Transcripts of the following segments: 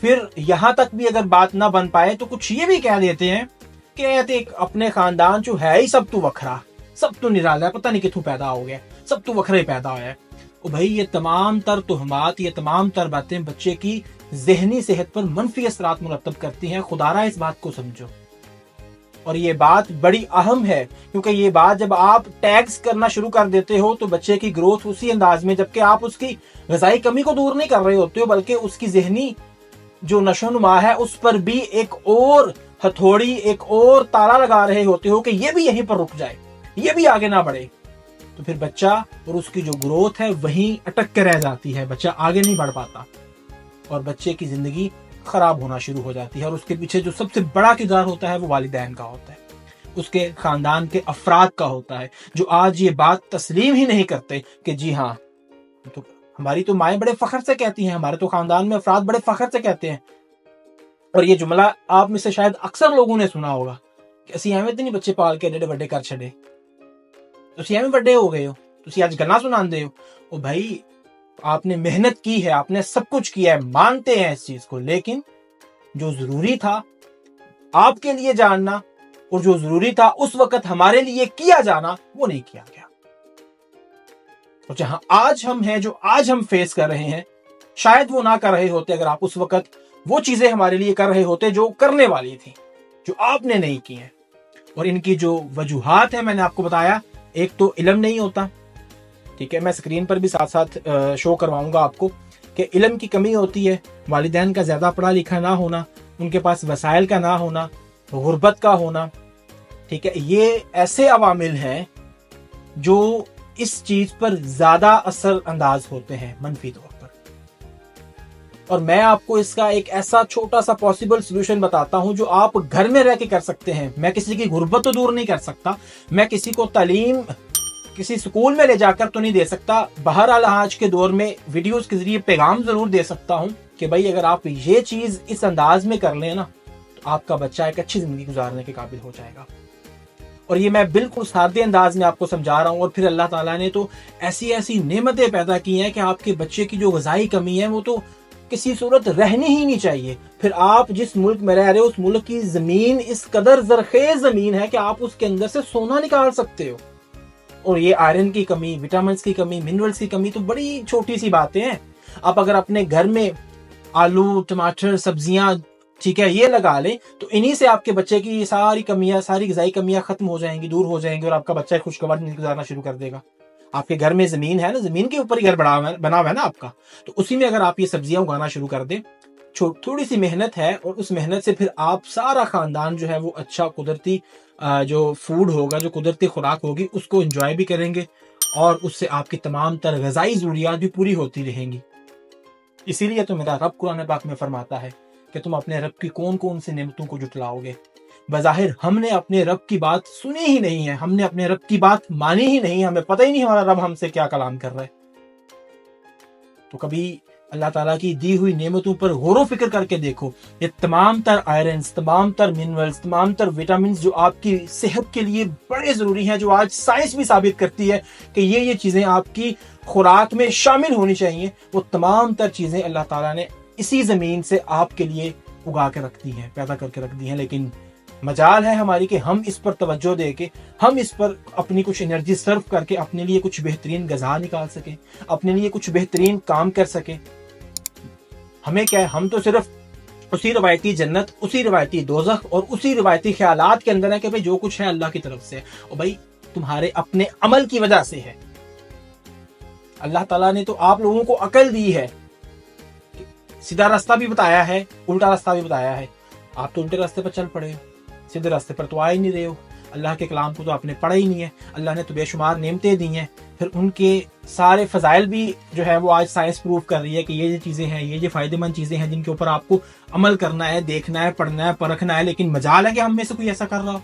پھر یہاں تک بھی اگر بات نہ بن پائے تو کچھ یہ بھی کہہ دیتے ہیں کہ اپنے خاندان جو ہے ہی سب تو وکھرا، سب تو نرالا ہے، پتہ نہیں کتوں پیدا ہو گیا، سب تو وکھرے پیدا ہوا ہے۔ اور بھائی یہ تمام تر تہمات، یہ تمام تر باتیں بچے کی ذہنی صحت پر منفی اثرات مرتب کرتی ہیں، خدا را اس بات کو سمجھو۔ اور یہ بات بڑی اہم ہے، کیونکہ یہ بات جب آپ ٹیگز کرنا شروع کر دیتے ہو تو بچے کی گروتھ اسی انداز میں، جبکہ آپ اس کی غذائی کمی کو دور نہیں کر رہے ہوتے ہو، بلکہ اس کی ذہنی جو نشو و نما ہے اس پر بھی ایک اور ہتھوڑی، ایک اور تالا لگا رہے ہوتے ہو کہ یہ بھی یہیں پر رک جائے، یہ بھی آگے نہ بڑھے۔ تو پھر بچہ اور اس کی جو گروتھ ہے وہیں اٹک کے رہ جاتی ہے، بچہ آگے نہیں بڑھ پاتا اور بچے کی زندگی خراب ہونا شروع ہو جاتی ہے۔ اور اس کے پیچھے جو سب سے بڑا کردار ہوتا ہے وہ والدین کا ہوتا ہے، اس کے خاندان کے افراد کا ہوتا ہے، جو آج یہ بات تسلیم ہی نہیں کرتے کہ جی ہاں، تو ہماری تو مائیں بڑے فخر سے کہتی ہیں، ہمارے تو خاندان میں افراد بڑے فخر سے کہتے ہیں۔ اور یہ جملہ آپ میں سے شاید اکثر لوگوں نے سنا ہوگا کہ اسی ایویں تے نہیں بچے پال کے ایڈے بڑے کر چھڑے، تسی ایویں بڑے ہو گئے ہو، تسی آج گنا سناندے ہو۔ او بھائی آپ نے محنت کی ہے، آپ نے سب کچھ کیا ہے، مانتے ہیں اس چیز کو، لیکن جو ضروری تھا آپ کے لیے جاننا اور جو ضروری تھا اس وقت ہمارے لیے کیا جانا، وہ نہیں کیا گیا۔ اور جہاں آج ہم ہیں، جو آج ہم فیس کر رہے ہیں، شاید وہ نہ کر رہے ہوتے اگر آپ اس وقت وہ چیزیں ہمارے لیے کر رہے ہوتے جو کرنے والی تھی، جو آپ نے نہیں کی ہیں۔ اور ان کی جو وجوہات ہیں میں نے آپ کو بتایا، ایک تو علم نہیں ہوتا، ٹھیک ہے، میں اسکرین پر بھی ساتھ ساتھ شو کرواؤں گا آپ کو کہ علم کی کمی ہوتی ہے، والدین کا زیادہ پڑھا لکھا نہ ہونا، ان کے پاس وسائل کا نہ ہونا، غربت کا ہونا، ٹھیک ہے، یہ ایسے عوامل ہیں جو اس چیز پر زیادہ اثر انداز ہوتے ہیں منفی طور پر۔ اور میں آپ کو اس کا ایک ایسا چھوٹا سا پاسبل سلوشن بتاتا ہوں جو آپ گھر میں رہ کے کر سکتے ہیں۔ میں کسی کی غربت تو دور نہیں کر سکتا، میں کسی کو تعلیم کسی سکول میں لے جا کر تو نہیں دے سکتا، بہرحال آج کے دور میں ویڈیوز کے ذریعے پیغام ضرور دے سکتا ہوں کہ بھائی اگر آپ یہ چیز اس انداز میں کر لیں نا تو آپ کا بچہ ایک اچھی زندگی گزارنے کے قابل ہو جائے گا۔ اور یہ میں بالکل سادے انداز میں آپ کو سمجھا رہا ہوں۔ اور پھر اللہ تعالیٰ نے تو ایسی ایسی نعمتیں پیدا کی ہیں کہ آپ کے بچے کی جو غذائی کمی ہے وہ تو کسی صورت رہنی ہی نہیں چاہیے۔ پھر آپ جس ملک میں رہ رہے ہو اس ملک کی زمین اس قدر زرخیز زمین ہے کہ آپ اس کے اندر سے سونا نکال سکتے ہو۔ اور یہ آئرن کی کمی، وٹامنس کی کمی، منرلز کی کمی تو بڑی چھوٹی سی باتیں ہیں۔ آپ اگر اپنے گھر میں آلو، ٹماٹر، سبزیاں، ٹھیک ہے، یہ لگا لیں تو انہی سے آپ کے بچے کی ساری کمیاں، ساری غذائی کمیاں ختم ہو جائیں گی، دور ہو جائیں گی، اور آپ کا بچہ خوشگوار زندگی گزارنا شروع کر دے گا۔ آپ کے گھر میں زمین ہے نا، زمین کے اوپر ہی گھر بنا ہوا ہے نا آپ کا، تو اسی میں اگر آپ یہ سبزیاں اگانا شروع کر دیں، تھوڑی سی محنت ہے، اور اس محنت سے پھر آپ سارا خاندان جو ہے وہ اچھا قدرتی جو فوڈ ہوگا، جو قدرتی خوراک ہوگی، اس کو انجوائے بھی کریں گے، اور اس سے آپ کی تمام تر غذائی ضروریات بھی پوری ہوتی رہیں گی۔ اسی لیے تو میرا رب قرآن پاک میں فرماتا ہے کہ تم اپنے رب کی کون کون سی نعمتوں کو جھٹلاؤ گے۔ بظاہر ہم نے اپنے رب کی بات سنی ہی نہیں ہے، ہم نے اپنے رب کی بات مانی ہی نہیں، ہمیں پتہ ہی نہیں ہمارا رب ہم سے کیا کلام کر رہا ہے۔ تو کبھی اللہ تعالیٰ کی دی ہوئی نعمتوں پر غور و فکر کر کے دیکھو، یہ تمام تر آئرنز، تمام تر منرلز، تمام تر وٹامنز جو آپ کی صحت کے لیے بڑے ضروری ہیں، جو آج سائنس بھی ثابت کرتی ہے کہ یہ چیزیں آپ کی خوراک میں شامل ہونی چاہیے، وہ تمام تر چیزیں اللہ تعالیٰ نے اسی زمین سے آپ کے لیے اگا کے رکھ دی ہیں، پیدا کر کے رکھ دی ہیں۔ لیکن مجال ہے ہماری کہ ہم اس پر توجہ دے کے، ہم اس پر اپنی کچھ انرجی صرف کر کے اپنے لیے کچھ بہترین غذا نکال سکیں، اپنے لیے کچھ بہترین کام کر سکیں۔ ہمیں کیا ہے، ہم تو صرف اسی روایتی جنت، اسی روایتی دوزخ اور اسی روایتی خیالات کے اندر ہے کہ بھئی جو کچھ ہے اللہ کی طرف سے، اور بھئی تمہارے اپنے عمل کی وجہ سے ہے۔ اللہ تعالیٰ نے تو آپ لوگوں کو عقل دی ہے، سیدھا راستہ بھی بتایا ہے، الٹا راستہ بھی بتایا ہے، آپ تو الٹے راستے پر چل پڑے ہو، سیدھے راستے پر تو آ ہی نہیں رہے ہو۔ اللہ کے کلام کو تو آپ نے پڑھا ہی نہیں ہے، اللہ نے تو بے شمار نعمتیں دی ہیں، پھر ان کے سارے فضائل بھی جو ہے وہ آج سائنس پروف کر رہی ہے کہ یہ چیزیں ہیں، یہ فائدہ مند چیزیں ہیں جن کے اوپر آپ کو عمل کرنا ہے، دیکھنا ہے، پڑھنا ہے، پرکھنا ہے۔ لیکن مجال ہے کہ ہم میں سے کوئی ایسا کر رہا ہو،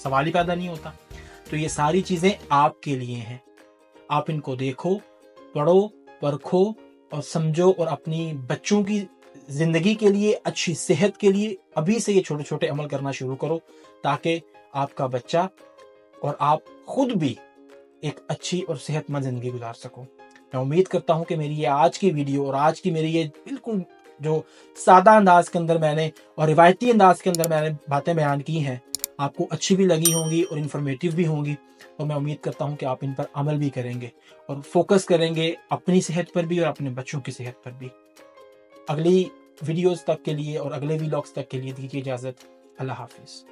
سوال ہی پیدا نہیں ہوتا۔ تو یہ ساری چیزیں آپ کے لیے ہیں، آپ ان کو دیکھو، پڑھو، پرکھو اور سمجھو، اور اپنی بچوں کی زندگی کے لیے، اچھی صحت کے لیے ابھی سے یہ چھوٹے چھوٹے عمل کرنا شروع کرو، تاکہ آپ کا بچہ اور آپ خود بھی ایک اچھی اور صحت مند زندگی گزار سکو۔ میں امید کرتا ہوں کہ میری یہ آج کی ویڈیو اور آج کی میری یہ بالکل جو سادہ انداز کے اندر میں نے اور روایتی انداز کے اندر میں نے باتیں بیان کی ہیں آپ کو اچھی بھی لگی ہوں گی اور انفارمیٹیو بھی ہوں گی، اور میں امید کرتا ہوں کہ آپ ان پر عمل بھی کریں گے اور فوکس کریں گے اپنی صحت پر بھی اور اپنے بچوں کی صحت پر بھی۔ اگلی ویڈیوز تک کے لیے اور اگلے ویلاگز تک کے لیے دیجیے اجازت۔ اللہ حافظ۔